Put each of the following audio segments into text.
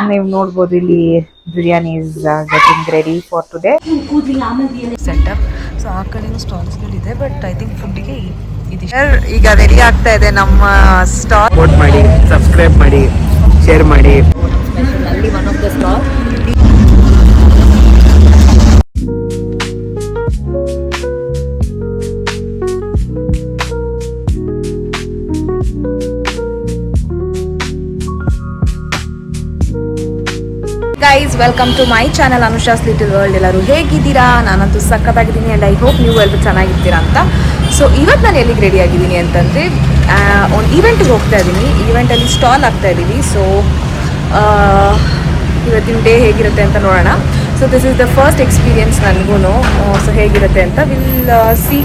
ನೀವು ನೋಡ್ಬೋದು ಇಲ್ಲಿ biryani is getting ready for today setup. So ಆ ಕಡೆನೂ ಸ್ಟಾಲ್ಸ್ಗಳಿದೆ, ಬಟ್ ಐ ಥಿಂಕ್ ಫುಡ್ಡಿಗೆ ಇದಿಷ್ಟು ಈಗ ರೆಡಿ ಆಗ್ತಾ ಇದೆ ನಮ್ಮ ಸ್ಟಾಲ್. ಸಪೋರ್ಟ್ ಮಾಡಿ, ಸಬ್ಸ್ಕ್ರೈಬ್ ಮಾಡಿ, ಶೇರ್ ಮಾಡಿ. ಅಲ್ಲಿ one of the stall guys, welcome to my channel Anusha's little world. ಎಲ್ಲರೂ ಹೇಗಿದ್ದೀರಾ? ನಾನಂತೂ ಸಖತ್ತಾಗಿದ್ದೀನಿ ಆ್ಯಂಡ್ ಐ ಹೋಪ್ ನೀವು ಎಲ್ಲರೂ ಚೆನ್ನಾಗಿರ್ತೀರಾ ಅಂತ. ಸೊ ಇವತ್ತು ನಾನು ಎಲ್ಲಿಗೆ ರೆಡಿ ಆಗಿದ್ದೀನಿ ಅಂತಂದರೆ ಒಂದು ಈವೆಂಟಿಗೆ ಹೋಗ್ತಾ ಇದ್ದೀನಿ. ಈವೆಂಟಲ್ಲಿ ಸ್ಟಾಲ್ ಆಗ್ತಾ ಇದ್ದೀವಿ. ಸೊ ಇವತ್ತಿನ ಡೇ ಹೇಗಿರುತ್ತೆ ಅಂತ ನೋಡೋಣ. So this is the first experience ನನಗೂ. ಸೊ ಹೇಗಿರುತ್ತೆ ಅಂತ ವಿಲ್ ಸಿ.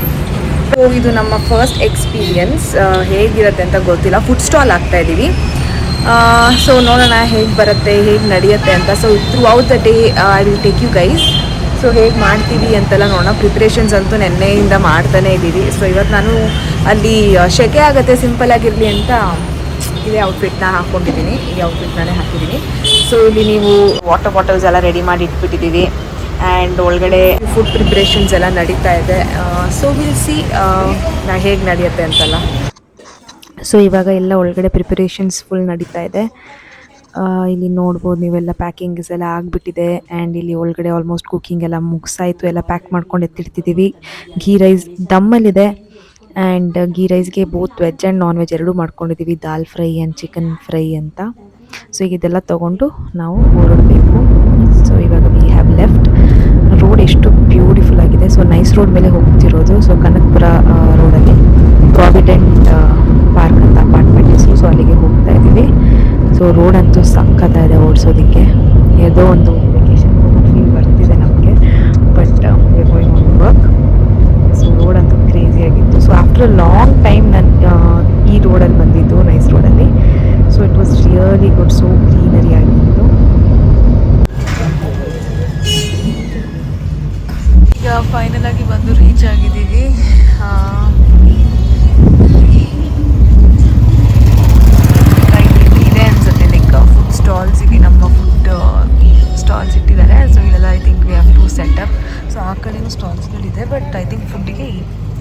ಸೊ ಇದು ನಮ್ಮ ಫಸ್ಟ್ ಎಕ್ಸ್ಪೀರಿಯನ್ಸ್. ಹೇಗಿರುತ್ತೆ ಅಂತ ಗೊತ್ತಿಲ್ಲ. ಫುಡ್ ಸ್ಟಾಲ್ ಆಗ್ತಾ ಇದ್ದೀವಿ. ಸೊ ನೋಡೋಣ ಹೇಗೆ ಬರುತ್ತೆ, ಹೇಗೆ ನಡೆಯುತ್ತೆ ಅಂತ. So throughout the day I will take you guys. So ಹೇಗೆ ಮಾಡ್ತೀವಿ ಅಂತೆಲ್ಲ ನೋಡೋಣ. ಪ್ರಿಪ್ರೇಷನ್ಸ್ ಅಂತೂ ನೆನ್ನೆಯಿಂದ ಮಾಡ್ತಾನೆ ಇದ್ದೀವಿ. ಸೊ ಇವತ್ತು ನಾನು ಅಲ್ಲಿ ಶೆಕೆ ಆಗುತ್ತೆ ಸಿಂಪಲ್ ಆಗಿರಲಿ ಅಂತ ಇದೇ ಔಟ್ಫಿಟ್ನ ಹಾಕ್ಕೊಂಡಿದ್ದೀನಿ. ಈ ಔಟ್ಫಿಟ್ನೇ ಹಾಕಿದ್ದೀನಿ. ಸೊ ಇಲ್ಲಿ ನೀವು ವಾಟರ್ ಬಾಟಲ್ಸ್ ಎಲ್ಲ ರೆಡಿ ಮಾಡಿ ಇಟ್ಬಿಟ್ಟಿದ್ದೀವಿ ಆ್ಯಂಡ್ ಒಳಗಡೆ ಫುಡ್ ಪ್ರಿಪ್ರೇಷನ್ಸ್ ಎಲ್ಲ ನಡೀತಾ ಇದೆ. ಸೊ ವಿಲ್ ಸಿ ಹೇಗೆ ನಡೆಯುತ್ತೆ ಅಂತಲ್ಲ. ಸೊ ಇವಾಗ ಎಲ್ಲ ಒಳಗಡೆ ಪ್ರಿಪರೇಷನ್ಸ್ ಫುಲ್ ನಡೀತಾ ಇದೆ. ಇಲ್ಲಿ ನೋಡ್ಬೋದು ನೀವೆಲ್ಲ ಪ್ಯಾಕಿಂಗ್ಸ್ ಎಲ್ಲ ಆಗಿಬಿಟ್ಟಿದೆ ಆ್ಯಂಡ್ ಇಲ್ಲಿ ಒಳಗಡೆ ಆಲ್ಮೋಸ್ಟ್ ಕುಕ್ಕಿಂಗ್ ಎಲ್ಲ ಮುಗಿಸಾಯಿತು. ಎಲ್ಲ ಪ್ಯಾಕ್ ಮಾಡ್ಕೊಂಡು ಎತ್ತಿಡ್ತಿದ್ದೀವಿ. ಘೀ ರೈಸ್ ದಮ್ಮಲ್ಲಿದೆ ಆ್ಯಂಡ್ ಘೀ ರೈಸ್ಗೆ both veg and non veg ಎರಡೂ ಮಾಡ್ಕೊಂಡಿದ್ದೀವಿ. Dal fry and chicken fry ಅಂತ. ಸೊ ಈಗ ಇದೆಲ್ಲ ತೊಗೊಂಡು ನಾವು ಹೊರಡಬೇಕು. ಸೊ ಇವಾಗ ವಿ ಹ್ಯಾವ್ ಲೆಫ್ಟ್. ರೋಡ್ ಎಷ್ಟು ಬ್ಯೂಟಿಫುಲ್ ಆಗಿದೆ. ಸೊ ನೈಸ್ ರೋಡ್ ಮೇಲೆ ಹೋಗ್ತಿರೋದು. ಸೊ ಕನಕಪುರ ರೋಡಲ್ಲಿ ಪ್ರಾವಿಡೆಂಟ್ ಪಾರ್ಕ್ ಅಂತ ಅಪಾರ್ಟ್ಮೆಂಟ್ ಹೆಸರು. ಸೊ ಅಲ್ಲಿಗೆ ಹೋಗ್ತಾ ಇದ್ದೀವಿ. ಸೊ ರೋಡ್ ಅಂತೂ ಸಕ್ಕತ್ತಾಗಿದೆ ಓಡಿಸೋದಕ್ಕೆ. ಯಾವುದೋ ಒಂದು ವೆಕೇಶನ್ ಫೀಲ್ ಬರ್ತಿದೆ ನಮಗೆ. But we going on work. So road ಅಂತೂ ಕ್ರೇಜಿ ಆಗಿತ್ತು. ಸೊ ಆಫ್ಟರ್ ಲಾಂಗ್ ಟೈಮ್ ನಾನು ಈ ರೋಡಲ್ಲಿ ಬಂದಿದ್ದು, ನೈಸ್ ರೋಡಲ್ಲಿ. So it was really good. So greenery ಆಗಿತ್ತು. ಈಗ ಫೈನಲ್ ಆಗಿ ಬಂದು ರೀಚ್ ಆಗಿದ್ದೀವಿ. ಇದೆ ಅನ್ಸುತ್ತೆ ಲೈಕ್ ಫುಡ್ ಸ್ಟಾಲ್ಸಿಗೆ ನಮ್ಮ ಫುಡ್ ಸ್ಟಾಲ್ಸ್ ಇಟ್ಟಿದ್ದಾರೆ. ಸೊ ಇಲ್ಲೆಲ್ಲ I think we have to set up. So ಆ ಕಡೆನೂ ಸ್ಟಾಲ್ಸ್ಗಳಿದೆ, ಬಟ್ ಐ ಥಿಂಕ್ ಫುಡ್ಡಿಗೆ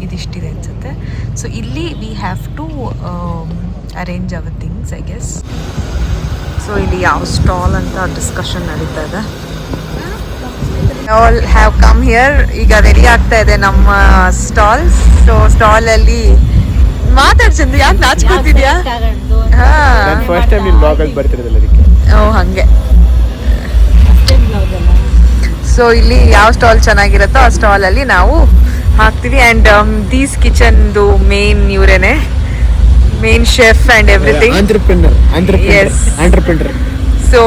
ಇದಿಷ್ಟಿದೆ ಅನ್ಸುತ್ತೆ. ಸೊ ಇಲ್ಲಿ we have to arrange our things I guess. So ಇಲ್ಲಿ ಯಾವ ಸ್ಟಾಲ್ ಅಂತ ಡಿಸ್ಕಷನ್ ನಡೀತಾ ಇದೆ. All have come here. ಈಗ ರೆಡಿ ಆಗ್ತಾ ಇದೆ ನಮ್ಮ ಸ್ಟಾಲ್ಸ್. ಸೊ ಸ್ಟಾಲಲ್ಲಿ ಮಾತಾಡ್ಸಂದ್ರೆ ಯಾಕೆ ನಾಚ್ಕೊತಿದ್ಯಾ? ಫಸ್ಟ್ ಟೈಮ್ ನಿಮ್ಮ ಬ್ಲಾಗ್ ಅಲ್ಲಿ ಬರ್ತಿರೋದಲ್ಲ ಅದಕ್ಕೆ. ಓ ಹಂಗೆ. ಸೊ ಇಲ್ಲಿ ಯಾವ ಸ್ಟಾಲ್ ಚೆನ್ನಾಗಿರುತ್ತೋ ಆ ಸ್ಟಾಲಲ್ಲಿ ನಾವು ಹಾಕ್ತೀವಿ. ಆ್ಯಂಡ್ ದೀಸ್ ಕಿಚನ್ದು ಮೇನ್ ಇವರೇನೆ, main chef and everything. Entrepreneur. So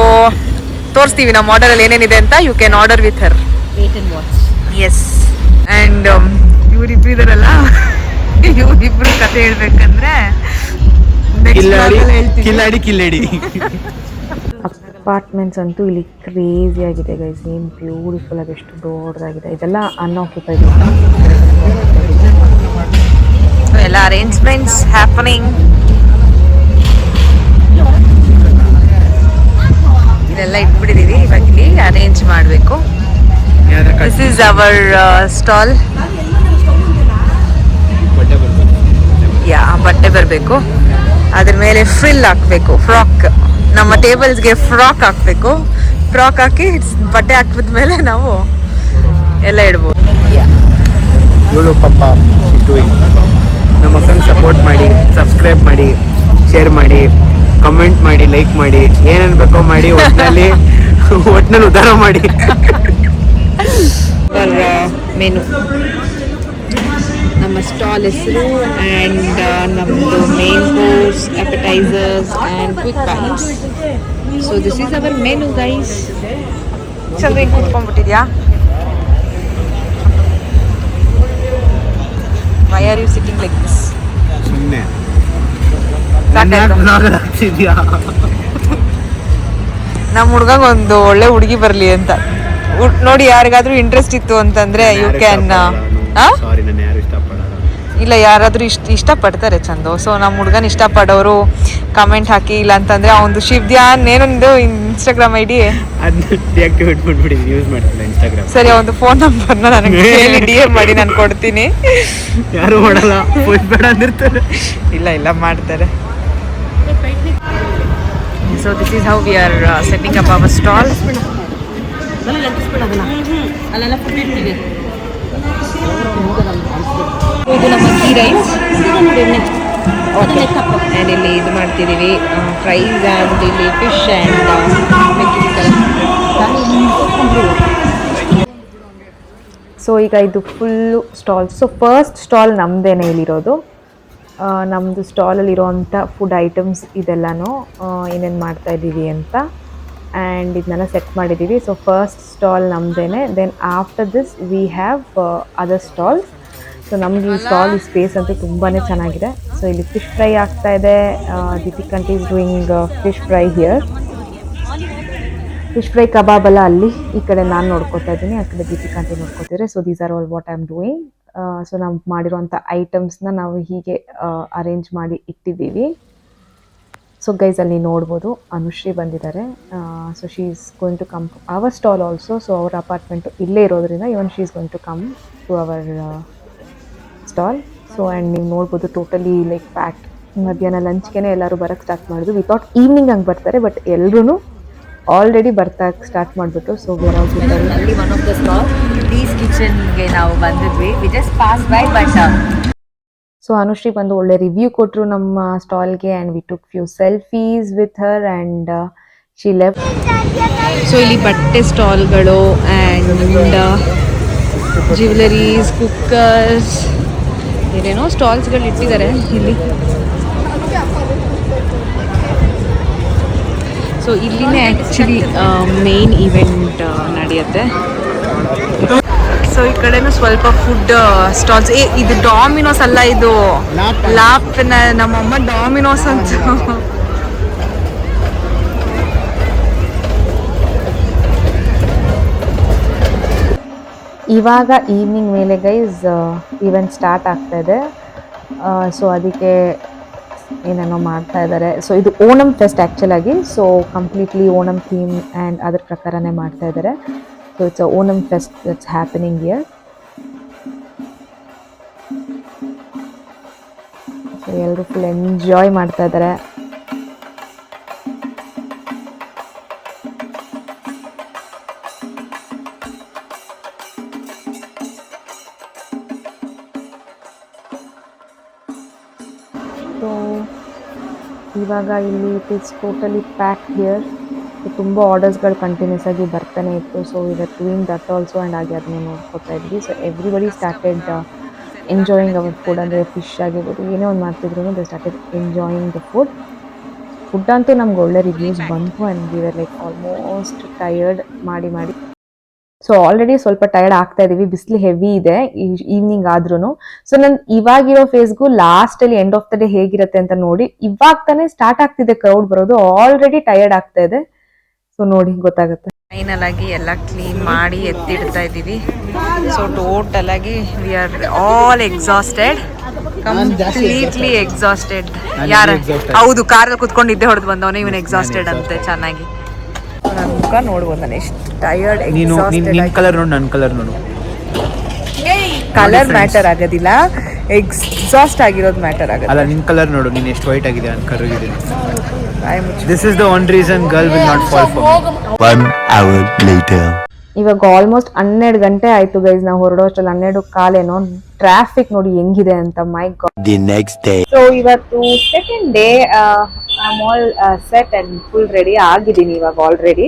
ತೋರಿಸ್ತೀವಿ ನಮ್ಮ ಆರ್ಡರಲ್ಲಿ ಏನೇನಿದೆ ಅಂತ. You can order with her. Yes. And ಇವರಿಬ್ರು ಇದಾರಲ್ಲ, ಇವರಿಬ್ರು ಕತೆ ಹೇಳ್ಬೇಕಂದ್ರೆ ಕಿಲ್ಲಾಡಿ. ಅಪಾರ್ಟ್ಮೆಂಟ್ಸ್ ಅಂತೂ ಇಲ್ಲಿ ಕ್ರೇಜಿ ಆಗಿದೆ ಗೈಸ್. ಏನು ಬ್ಯೂಟಿಫುಲ್ ಆಗಿ ಎಷ್ಟು ದೊಡ್ಡದಾಗಿದೆ. ಇದೆಲ್ಲ ಅನ್ಆಕ್ಯುಪೈಡ್. ಎಲ್ಲ ಅರೇಂಜ್ಮೆಂಟ್ಸ್ ಹ್ಯಾಪನಿಂಗ್. ಇದೆಲ್ಲ ಇಟ್ಬಿಟ್ಟಿದ್ದೀವಿ. ಇವಾಗ ಇಲ್ಲಿ ಅರೇಂಜ್ ಮಾಡಬೇಕು. This is our stall. Yeah ಬಟ್ಟೆ ಬರಬೇಕು. ಅದ್ರ ಮೇಲೆ ಫ್ರಿಲ್ ಹಾಕಬೇಕು. ಫ್ರಾಕ್. ನಮ್ಮ ಟೇಬಲ್ಸ್ಗೆ ಫ್ರಾಕ್ ಹಾಕಬೇಕು. ಫ್ರಾಕ್ ಹಾಕಿ ಬಟ್ಟೆ ಹಾಕಿದ್ಮೇಲೆ ನಾವು ಎಲ್ಲ ಇಡ್ಬೋದು. ನಮ್ಮ ಮಕ್ಕಳನ್ನ ಸಪೋರ್ಟ್ ಮಾಡಿ, ಸಬ್ಸ್ಕ್ರೈಬ್ ಮಾಡಿ, ಶೇರ್ ಮಾಡಿ, ಕಮೆಂಟ್ ಮಾಡಿ, ಲೈಕ್ ಮಾಡಿ, ಏನೇನು ಬೇಕೋ ಮಾಡಿ. ಒಟ್ಟಿನಲ್ಲಿ ಉದ್ಧಾರ ಮಾಡಿ. ಮೆನು ನಮ್ಮ ಸ್ಟಾಲ್ ಹೆಸರು ಆ್ಯಂಡ್ ನಮ್ಮದು main course, appetizers and quick bites. So this is our menu guys. Chandra ಹಿಂಗೆ ಕೂತ್ಕೊಂಡ್ಬಿಟ್ಟಿದ್ಯಾ? Why are you sitting like this? ಸುಮ್ಮನೆ ನಮ್ಮ ಹುಡುಗಂಗೆ ಒಂದು ಒಳ್ಳೆ ಹುಡುಗಿ ಬರಲಿ ಅಂತ ನೋಡಿ. ಯಾರಿಗಾದ್ರೂ ಇಂಟ್ರೆಸ್ಟ್ ಇತ್ತು ಅಂತಂದ್ರೆ ಯು ಕ್ಯಾನ್. ಇಲ್ಲ ಯಾರಾದರೂ ಇಷ್ಟಪಡ್ತಾರೆ ಚಂದು. ಸೊ ನಮ್ಮ ಹುಡುಗನ ಇಷ್ಟಪಡೋರು ಕಮೆಂಟ್ ಹಾಕಿ, ಇಲ್ಲ ಅಂತಂದರೆ ಅವನದು ಶಿವ್ಧ್ಯಾನ್ ಏನೊಂದು ಇನ್ಸ್ಟಾಗ್ರಾಮ್ ಐ ಡಿ ಅದನ್ನ ಡಿಆಕ್ಟಿವೇಟ್ ಮಾಡಿಬಿಡಿ, ಯೂಸ್ ಮಾಡ್ತಿಲ್ಲ ಇನ್ಸ್ಟಾಗ್ರಾಮ್. ಸರಿ, ಅವನದು ಫೋನ್ ನಂಬರ್ನ ನನಗೆ ಕೇಳಿ DM ಮಾಡಿ ನಾನು ಕೊಡ್ತೀನಿ. ಯಾರು ಮಾಡಲ್ಲ, ಬೇಡ ಅಂದಿರ್ತಾರೆ. ಇಲ್ಲ ಮಾಡ್ತಾರೆ. So this is how we are setting up our stall. ಇದು ನಮ್ಮ ಗೀ ರೈಸ್ ಆ್ಯಂಡ್ ಇಲ್ಲಿ ಇದು ಮಾಡ್ತಿದ್ದೀವಿ ಫ್ರೈಸ್ ಆ್ಯಂಡ್ ಇಲ್ಲಿ ಫಿಶ್ ಆ್ಯಂಡ್ ಸೊ ಈಗ ಇದು full stalls. So first stall ನಮ್ಮದೇನೆ ಇಲ್ಲಿರೋದು. ನಮ್ಮದು ಸ್ಟಾಲಲ್ಲಿರೋವಂಥ ಫುಡ್ ಐಟಮ್ಸ್ ಇದೆಲ್ಲನೂ ಏನೇನು ಮಾಡ್ತಾಯಿದ್ದೀವಿ ಅಂತ ಆ್ಯಂಡ್ ಇದನ್ನೆಲ್ಲ ಸೆಟ್ ಮಾಡಿದ್ದೀವಿ. ಸೊ ಫಸ್ಟ್ ಸ್ಟಾಲ್ ನಮ್ಮದೇನೆ. Then after this we have other stalls. So ನಮಗೆ ಈ ಸ್ಟಾಲ್ ಈ ಸ್ಪೇಸ್ ಅಂತೂ ತುಂಬಾ ಚೆನ್ನಾಗಿದೆ. ಸೊ ಇಲ್ಲಿ ಫಿಶ್ ಫ್ರೈ ಆಗ್ತಾಯಿದೆ. Deepika aunt is doing fish fry here. Fish fry kebab ಎಲ್ಲ ಅಲ್ಲಿ, ಈ ಕಡೆ ನಾನು ನೋಡ್ಕೊತಾ ಇದ್ದೀನಿ, ಆ ಕಡೆ ದೀಪಿಕಂಟಿ ನೋಡ್ಕೊತಿದ್ರೆ. So these are all what I am doing. So ನಾವು ಮಾಡಿರೋಂಥ ಐಟಮ್ಸ್ನ ನಾವು ಹೀಗೆ ಅರೇಂಜ್ ಮಾಡಿ ಇಟ್ಟಿದ್ದೀವಿ. ಸೊ ಗೈಸ್ ಅಲ್ಲಿ ನೋಡ್ಬೋದು ಅನುಶ್ರೀ ಬಂದಿದ್ದಾರೆ. So she is going to come our stall also. So ಅವ್ರ ಅಪಾರ್ಟ್ಮೆಂಟು ಇಲ್ಲೇ ಇರೋದ್ರಿಂದ even she is going to come to our stall. So and ನೀವು ನೋಡ್ಬೋದು ಟೋಟಲಿ ಲೈಕ್ ಪ್ಯಾಕ್ಡ್. ಮಧ್ಯಾಹ್ನ ಲಂಚ್ಗೆ ಎಲ್ಲರೂ ಬರೋಕ್ಕೆ ಸ್ಟಾರ್ಟ್ ಮಾಡಿದ್ರು. ವಿತೌಟ್ ಈವ್ನಿಂಗ್ ಹಂಗೆ ಬರ್ತಾರೆ, ಬಟ್ ಎಲ್ಲರೂ ಆಲ್ರೆಡಿ ಬರ್ತಾ ಸ್ಟಾರ್ಟ್ ಮಾಡಿಬಿಟ್ಟು. ಸೊ ಅಲ್ಲಿ ಒನ್ ಆಫ್ ದ ಸ್ಟಾಲ್ ಟೀಸ್ ಕಿಚನ್ಗೆ ನಾವು ಬಂದಿದ್ವಿ. We just pass by but so Anushree ಬಂದು ಒಳ್ಳೆ ರಿವ್ಯೂ ಕೊಟ್ಟರು ನಮ್ಮ ಸ್ಟಾಲ್ಗೆ and we took few selfies with her and she left. So ಇಲ್ಲಿ ಬಟ್ಟೆ ಸ್ಟಾಲ್ಗಳು ಆ್ಯಂಡ್ ಜ್ಯುವೆಲರೀಸ್, ಕುಕ್ಕರ್ಸ್, ಏನೇನೋ ಸ್ಟಾಲ್ಸ್ಗಳು ಇಟ್ಟಿದ್ದಾರೆ ಇಲ್ಲಿ. ಸೊ ಇಲ್ಲಿನೇ ಆ್ಯಕ್ಚುಲಿ ಮೇನ್ ಈವೆಂಟ್ ನಡೆಯುತ್ತೆ. ಸೊ ಈ ಕಡೆನೂ ಸ್ವಲ್ಪ ಫುಡ್ ಸ್ಟಾಲ್ಸ್. ಇದು ಡಾಮಿನೋಸ್ ಅಲ್ಲ, ಇದು ಲಾಪ್ನ ನಮ್ಮಮ್ಮ ಡಾಮಿನೋಸ್ ಅಂತ. ಇವಾಗ ಈವ್ನಿಂಗ್ ಮೇಲೆ ಗೈಸ್ ಈವೆಂಟ್ ಸ್ಟಾರ್ಟ್ ಆಗ್ತಾ ಇದೆ. ಸೊ ಅದಕ್ಕೆ ಏನೇನೋ ಮಾಡ್ತಾ ಇದ್ದಾರೆ. ಸೊ ಇದು ಓಣಂ ಫೆಸ್ಟ್ ಆ್ಯಕ್ಚುಲಾಗಿ. So completely Onam theme and ಅದ್ರ ಪ್ರಕಾರನೇ ಮಾಡ್ತಾ ಇದ್ದಾರೆ. So it's a Onam fest that's happening here. So ಎಲ್ಲರೂ ಫುಲ್ ಎಂಜಾಯ್ ಮಾಡ್ತಾ ಇದ್ದಾರೆ. ಸೊ ಇವಾಗ ಇಲ್ಲಿ it is totally pack here. ತುಂಬ ಆರ್ಡರ್ಸ್ಗಳು ಕಂಟಿನ್ಯೂಸ್ ಆಗಿ ಬರ್ತಾನೆ ಇತ್ತು. ಸೊ ಇವರ್ ಡೂಯಿಂಗ್ ದಟ್ ಆಲ್ಸೋ ಆ್ಯಂಡ್ ಹಾಗೆ ಅದನ್ನು ನೋಡ್ಕೊತಾ ಇದ್ವಿ. So everybody started enjoying our food. ಅಂದರೆ ಫಿಶ್ ಆಗಿರ್ಬೋದು, ಏನೇ ಒಂದು ಮಾಡ್ತಿದ್ರು they started enjoying the food. Food ಅಂತೂ ನಮ್ಗೆ ಒಳ್ಳೆ ರಿವ್ಯೂಸ್ ಬಂತು and we were like almost tired ಮಾಡಿ. ಸೊ ಆಲ್ರೆಡಿ ಸ್ವಲ್ಪ ಟಯರ್ಡ್ ಆಗ್ತಾ ಇದೀವಿ, ಬಿಸಿಲು ಹೆವಿ ಇದೆ ಈವ್ನಿಂಗ್ ಆದ್ರೂ. ಸೊ ನಾನು ಇವಾಗಿರೋ ಫೇಸ್ಗೂ ಲಾಸ್ಟಲ್ಲಿ ಎಂಡ್ ಆಫ್ ದ ಡೇ ಹೇಗಿರುತ್ತೆ ಅಂತ ನೋಡಿ. ಇವಾಗ ತಾನೇ ಸ್ಟಾರ್ಟ್ ಆಗ್ತಿದೆ ಕ್ರೌಡ್ ಬರೋದು, ಆಲ್ರೆಡಿ ಟಯರ್ಡ್ ಆಗ್ತಾ ಇದೆ. ಸೊ ನೋಡಿ ಗೊತ್ತಾಗುತ್ತೆ. ಫೈನಲ್ ಆಗಿ ಎಲ್ಲ ಕ್ಲೀನ್ ಮಾಡಿ ಎತ್ತಿಡ್ತಾ ಇದ್ದೀವಿ. ಸೊ ಟೋಟಲ್ ಆಗಿ we are all exhausted, completely exhausted. ಯಾರ ಹೌದು, ಕಾರಲ್ಲಿ ಕುತ್ಕೊಂಡಿದ್ದೆ ಹೊಡೆದು ಬಂದವನೇ ಇವನ್ ಎಕ್ಸಾಸ್ಟೆಡ್ ಅಂತೆ. ಚೆನ್ನಾಗಿ ನನ್ನ ಮುಖ ನೋಡ್ಬೋದು, ನಾನು ಎಷ್ಟು ಟಯರ್ಡ್. ನಿನ್ನ ಕಲರ್ ನೋಡು, ನನ್ನ ಕಲರ್ ನೋಡು. ಕಲರ್ ಮ್ಯಾಟರ್ ಆಗೋದಿಲ್ಲ, ಎಕ್ಸಾಸ್ಟ್ ಆಗಿರೋದು ಮ್ಯಾಟರ್ ಆಗುತ್ತೆ. ಅಲ್ಲ, ನಿನ್ನ ಕಲರ್ ನೋಡು, ನೀನು ಎಷ್ಟು ವೈಟ್ ಆಗಿದೆ, ನಾನು ಕರ್ರಿಗಿದ್ದೀನಿ. This is the one reason girl will not fall for me. 1 hour later. ಇವಾಗ ಆಲ್ಮೋಸ್ಟ್ 12 ಗಂಟೆ ಆಯ್ತು ಗೈಸ್. ನಾವು ಹೊರಡೋಷ್ಟರಲ್ಲಿ 12:15 ಟ್ರಾಫಿಕ್ ನೋಡಿ ಹೆಂಗಿದೆ ಅಂತ. My god. The next day. So ಇವತ್ತು second day. I am all set and full ready ಆಗಿದ್ದೀನಿ ಇವಾಗ ಆಲ್ರೆಡಿ.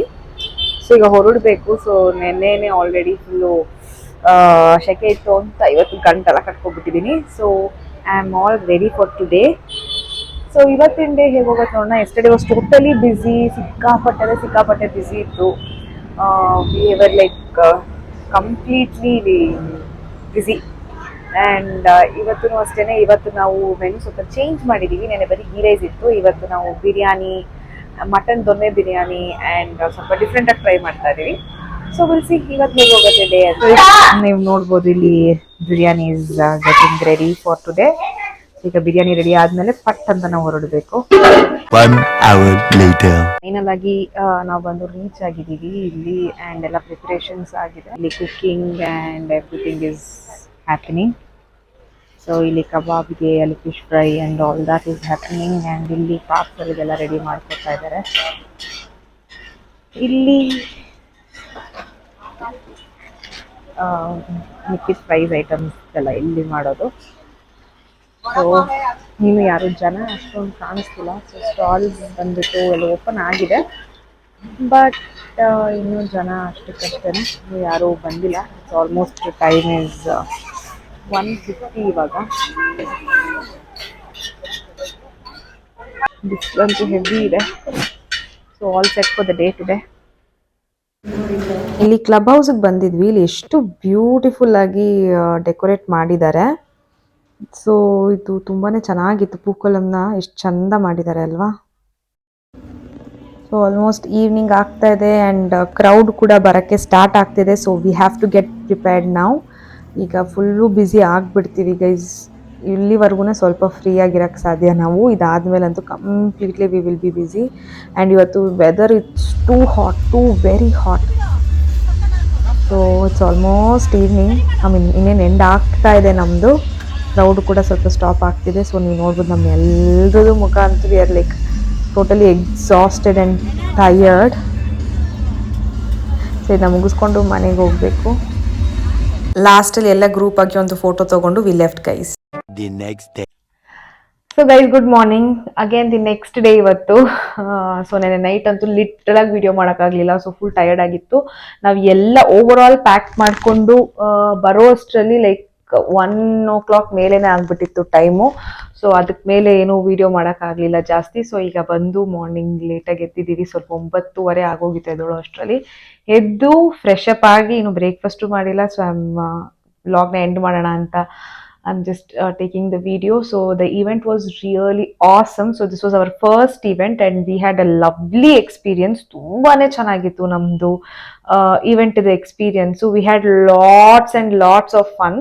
ಸೊ ಈಗ ಹೊರಡಬೇಕು. ಸೊ ನೆನ್ನೆನೆ ಆಲ್ರೆಡಿ ಫುಲ್ಲು ಶೆಕೆ ಇತ್ತು ಅಂತ ಇವತ್ತು ಗಂಟೆಲ್ಲ ಕಟ್ಕೊಬಿಟ್ಟಿದ್ದೀನಿ. So I am all ready for today. So ಇವತ್ತಿನ ಡೇ ಹೇಗೆ ಹೋಗುತ್ತೆ ನೋಡೋಣ. ಎಸ್ಟರ್ಡೇ ವಾಸ್ ಟೋಟಲಿ ಬ್ಯುಸಿ, ಸಿಕ್ಕಾಪಟ್ಟೆ ಬ್ಯುಸಿ ಇತ್ತು. We were like completely busy. And ಇವತ್ತು ಅಷ್ಟೇ. ಇವತ್ತು ನಾವು ಮೆನು ಸ್ವಲ್ಪ ಚೇಂಜ್ ಮಾಡಿದ್ದೀವಿ. ನೆನೆ ಬರೀ ಗೀ ರೈಸ್ ಇತ್ತು. ಇವತ್ತು ನಾವು biryani, mutton donne biryani and ಸ್ವಲ್ಪ ಡಿಫ್ರೆಂಟಾಗಿ ಟ್ರೈ ಮಾಡ್ತಾ ಇದ್ದೀವಿ. ಸೊ ವಿಲ್ ಸಿ ಇವತ್ತು ಹೇಗೆ ಹೋಗುತ್ತೆ ಡೇ ಅಂತ. ನೀವು ನೋಡ್ಬೋದು ಇಲ್ಲಿ biryani is getting ready for today. ಈಗ ಬಿರಿಯಾನಿ ರೆಡಿ ಆದ್ಮೇಲೆ ಪಟ್ ಅಂತ ನಾವು ಹೊರಡಬೇಕು. 1 hour later. ಫೈನಲ್ ಆಗಿ ನಾವು ಬಂದು ರೀಚ್ ಆಗಿದ್ದೀವಿ ಇಲ್ಲಿ ಆ್ಯಂಡ್ ಎಲ್ಲ ಪ್ರಿಪ್ರೇಷನ್ಸ್ ಆಗಿದೆ. ಇಲ್ಲಿ cooking and everything is happening. So ಇಲ್ಲಿ ಕಬಾಬ್ಗೆ ಅಲ್ಲಿ fish fry and all that is happening and ಇಲ್ಲಿ ಪಾರ್ಸಲ್ಗೆಲ್ಲ ರೆಡಿ ಮಾಡ್ಕೊತಾ ಇದ್ದಾರೆ. ಇಲ್ಲಿ ಮಿಕ್ಕಿದ ಫ್ರೈಸ್ ಐಟಮ್ಸ್ ಎಲ್ಲ ಇಲ್ಲಿ ಮಾಡೋದು. ಸೊ ಇನ್ನು ಯಾರು ಜನ ಅಷ್ಟೊಂದು ಕಾಣಿಸ್ತಿಲ್ಲ. ಸೊ ಸ್ಟಾಲ್ಸ್ ಬಂದ್ಬಿಟ್ಟು ಎಲ್ಲ ಓಪನ್ ಆಗಿದೆ, ಬಟ್ ಇನ್ನೂ ಜನ ಅಷ್ಟಕ್ಕಷ್ಟೇ ಯಾರೂ ಬಂದಿಲ್ಲ. ಸೊ ಆಲ್ಮೋಸ್ಟ್ ಟೈಮ್ ಇಸ್ 1:50 ಇವಾಗ. ಬಿಸಿಲಂತೂ ಹೆವಿ ಇದೆ. So all set for the day today. ಇಲ್ಲಿ ಕ್ಲಬ್ ಹೌಸ್ಗೆ ಬಂದಿದ್ವಿ. ಇಲ್ಲಿ ಎಷ್ಟು ಬ್ಯೂಟಿಫುಲ್ ಆಗಿ ಡೆಕೋರೇಟ್ ಮಾಡಿದ್ದಾರೆ. ಸೊ ಇದು ತುಂಬಾ ಚೆನ್ನಾಗಿತ್ತು. ಪೂಕಲಮ್ನ ಎಷ್ಟು ಚಂದ ಮಾಡಿದ್ದಾರೆ ಅಲ್ವಾ. ಸೊ ಆಲ್ಮೋಸ್ಟ್ ಈವ್ನಿಂಗ್ ಆಗ್ತಾ ಇದೆ ಆ್ಯಂಡ್ ಕ್ರೌಡ್ ಕೂಡ ಬರೋಕ್ಕೆ ಸ್ಟಾರ್ಟ್ ಆಗ್ತಿದೆ. So we have to get prepared ನಾವು. ಈಗ ಫುಲ್ಲು ಬ್ಯುಸಿ ಆಗಿಬಿಡ್ತೀವಿ ಗೈಸ್. ಇಲ್ಲಿವರೆಗೂ ಸ್ವಲ್ಪ ಫ್ರೀ ಆಗಿರೋಕ್ಕೆ ಸಾಧ್ಯ ನಾವು. ಇದಾದಮೇಲಂತೂ completely we will be busy. And ಇವತ್ತು weather it's too hot, too very hot. So it's almost evening. ಇನ್ನೇನು ಎಂಡ್ ಆಗ್ತಾ ಇದೆ ನಮ್ಮದು. ಕ್ರೌಡ್ ಕೂಡ ಸ್ವಲ್ಪ ಸ್ಟಾಪ್ ಆಗ್ತಿದೆ. ಸೊ ನೀವು ನೋಡ್ಬೋದು ನಮ್ಮ ಎಲ್ಲರದ್ದು ಮುಖ ಅಂತೂ we are like totally exhausted and tired. So ಇದನ್ನ ಮುಗಿಸ್ಕೊಂಡು ಮನೆಗೆ ಹೋಗಬೇಕು. ಲಾಸ್ಟಲ್ಲಿ ಎಲ್ಲ ಗ್ರೂಪ್ ಆಗಿ ಒಂದು ಫೋಟೋ ತೊಗೊಂಡು we left guys. The next day. So guys good morning again. The next day ಇವತ್ತು. ಸೊ ನೆನ್ನೆ ನೈಟ್ ಅಂತೂ ಲಿಟ್ರಲಾಗಿ ವಿಡಿಯೋ ಮಾಡೋಕ್ಕಾಗಲಿಲ್ಲ. ಸೊ ಫುಲ್ ಟಯರ್ಡ್ ಆಗಿತ್ತು. ನಾವು ಎಲ್ಲ ಓವರ್ ಆಲ್ ಪ್ಯಾಕ್ ಮಾಡಿಕೊಂಡು ಬರೋ ಅಷ್ಟರಲ್ಲಿ ಲೈಕ್ 1 ಮೇಲೇ ಆಗ್ಬಿಟ್ಟಿತ್ತು ಟೈಮು. ಸೊ ಅದಕ್ಕೆ ಮೇಲೆ ಏನೂ ವಿಡಿಯೋ ಮಾಡೋಕ್ಕಾಗಲಿಲ್ಲ ಜಾಸ್ತಿ. ಸೊ ಈಗ ಬಂದು ಮಾರ್ನಿಂಗ್ ಲೇಟಾಗಿ ಎದ್ದಿದ್ದೀವಿ. ಸ್ವಲ್ಪ 9:30 ಆಗೋಗಿತ್ತು ಎದ್ದೋಳು ಅಷ್ಟರಲ್ಲಿ. ಎದ್ದು ಫ್ರೆಶ್ ಅಪ್ ಆಗಿ ಇನ್ನು ಬ್ರೇಕ್ಫಾಸ್ಟು ಮಾಡಿಲ್ಲ. ಸೊ ವ್ಲಾಗ್ನ ಎಂಡ್ ಮಾಡೋಣ ಅಂತ I'm just taking the video. So the event was really awesome. So this was our first event and we had a lovely experience. ತುಂಬಾನೇ ಚೆನ್ನಾಗಿತ್ತು ನಮ್ದು event the experience. So we had lots and lots of fun.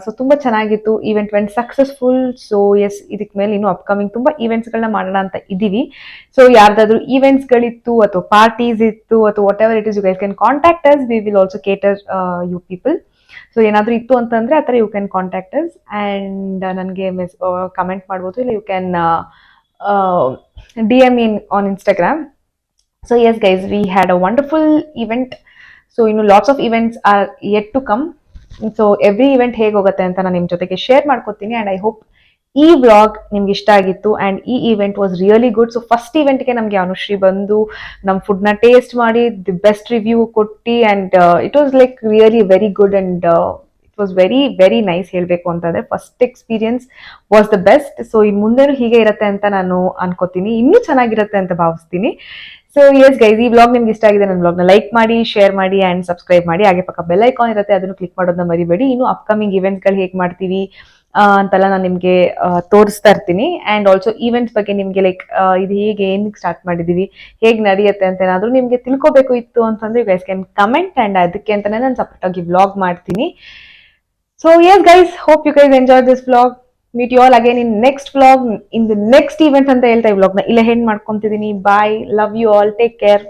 So ತುಂಬ ಚೆನ್ನಾಗಿತ್ತು. Event went successful. So yes, ಇದಕ್ಕೆ ಮೇಲೆ ಇನ್ನೂ upcoming ತುಂಬ ಈವೆಂಟ್ಸ್ಗಳನ್ನ ಮಾಡೋಣ ಅಂತ ಇದ್ದೀವಿ. ಸೊ ಯಾರ್ದಾದ್ರೂ ಈವೆಂಟ್ಸ್ಗಳಿತ್ತು ಅಥವಾ ಪಾರ್ಟೀಸ್ ಇತ್ತು ಅಥವಾ whatever it is, you guys can contact us. We will also cater you people. So ಏನಾದರೂ ಇತ್ತು ಅಂತಂದರೆ ಆ ಥರ you can contact us and ನನಗೆ ಕಮೆಂಟ್ ಮಾಡ್ಬೋದು. ಇಲ್ಲ you can DM me on Instagram. So yes guys, we had a wonderful event. So ಇನ್ನು lots of events are yet to come. So every event ಹೇಗೆ ಹೋಗುತ್ತೆ ಅಂತ ನಾನು ನಿಮ್ಮ ಜೊತೆಗೆ ಶೇರ್ ಮಾಡ್ಕೊತೀನಿ. ಆ್ಯಂಡ್ ಐ ಹೋಪ್ ಈ ವ್ಲಾಗ್ ನಿಮ್ಗೆ ಇಷ್ಟ ಆಗಿತ್ತು ಆ್ಯಂಡ್ ಈ event was really good. So first ಈವೆಂಟ್ಗೆ ನಮಗೆ ಅನುಶ್ರೀ ಬಂದು ನಮ್ಮ ಫುಡ್ನ ಟೇಸ್ಟ್ ಮಾಡಿ ದಿ ಬೆಸ್ಟ್ ರಿವ್ಯೂ ಕೊಟ್ಟು and it was like really very good and it was very very nice. ಹೇಳಬೇಕು ಅಂತಂದರೆ first experience was the best. So ಇನ್ನು ಮುಂದೆನೂ ಹೀಗೆ ಇರುತ್ತೆ ಅಂತ ನಾನು ಅನ್ಕೋತೀನಿ. ಇನ್ನೂ ಚೆನ್ನಾಗಿರುತ್ತೆ ಅಂತ ಭಾವಿಸ್ತೀನಿ. ಸೊ ಎಸ್ ಗೈಸ್, ಈ ವ್ಲಾಗ್ ನಿಮ್ಗೆ ಇಷ್ಟ ಆಗಿದೆ, ನನ್ನ ವ್ಲಾಗ್ನ ಲೈಕ್ ಮಾಡಿ, ಶೇರ್ ಮಾಡಿ ಆ್ಯಂಡ್ ಸಬ್ಸ್ಕ್ರೈಬ್ ಮಾಡಿ. ಹಾಗೆ ಪಕ್ಕ ಬೆಲ್ ಐಕಾನ್ ಇರುತ್ತೆ, ಅದನ್ನು ಕ್ಲಿಕ್ ಮಾಡೋದನ್ನ ಮರಿಬೇಡಿ. ಇನ್ನು ಅಪ್ಕಮಿಂಗ್ ಇವೆಂಟ್ಸ್ಗಳು ಹೇಗೆ ಮಾಡ್ತೀವಿ ಅಂತೆಲ್ಲ ನಾನು ನಿಮಗೆ ತೋರಿಸ್ತಾ ಇರ್ತೀನಿ. ಆ್ಯಂಡ್ ಆಲ್ಸೋ ಈವೆಂಟ್ಸ್ ಬಗ್ಗೆ ನಿಮಗೆ ಲೈಕ್ ಇದು ಹೇಗೆ ಏನಕ್ಕೆ ಸ್ಟಾರ್ಟ್ ಮಾಡಿದ್ದೀವಿ, ಹೇಗೆ ನಡೆಯುತ್ತೆ ಅಂತ ಏನಾದರೂ ನಿಮಗೆ ತಿಳ್ಕೊಬೇಕು ಇತ್ತು ಅಂತಂದರೆ you guys can comment and ಅದಕ್ಕೆ ಅಂತಲೇ ನಾನು ಸಪ್ರೇಟಾಗಿ ವ್ಲಾಗ್ ಮಾಡ್ತೀನಿ. So yes guys, hope you guys enjoy this vlog. Meet you all again in next vlog, in the next event ಅಂತ ಹೇಳ್ತಾ ಈ ವ್ಲಾಗ್ನ ಇಲ್ಲೇ ಹೆಂಡ್ ಮಾಡ್ಕೊಂತಿದ್ದೀನಿ. Bye, love you all, take care.